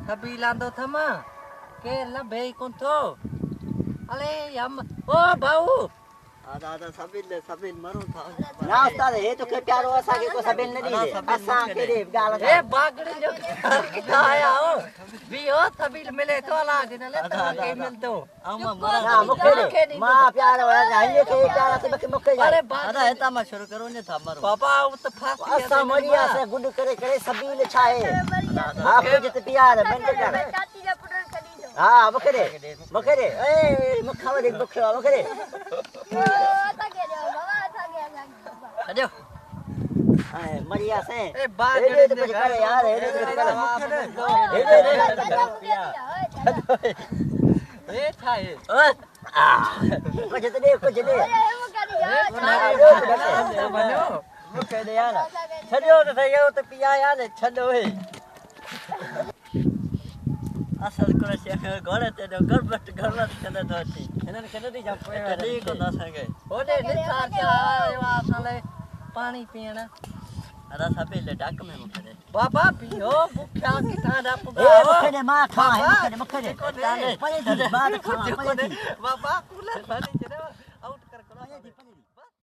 Sabilando thama ke la be konto ale yam o bau ada sabil maru tha ना उस्ताद हे तो के प्यारो असा के को सबिल न दी असा के रे गाल ए बागड़ी जो आया हो भी हो sabil मिले तो ला दिन ले तो के मिल दो ना मुखे रे मां प्यार वाला ये के प्यार से बके मुखे अरे ada eta ma shuru karo ne tha maru बाबा वो तो फास असा मरिया से गुड करे करे सबिल छाए आपको जित प्यार बन कर हां मुखे रे ए मुखावा दे मुखावा मुखे रे अरे मरिया से ए बागड़ी कुछ करे यार हे ए थाए कुछ दे बनो मुखे दे यार छड़ियो तो थे तो पिया यार छड़ो हे asal kora sia gore te do garbut kada do thi एनन कने दी जा kadi ko da sangai ओने निसार के आवा साले पानी पीना ada sabil le dak me mukhe बाबा पियो भूखा की ठाडा ए पुगा मुखे दे मां खा मुखे दे परे दी बात खा परे दी बाबा कूलर वाली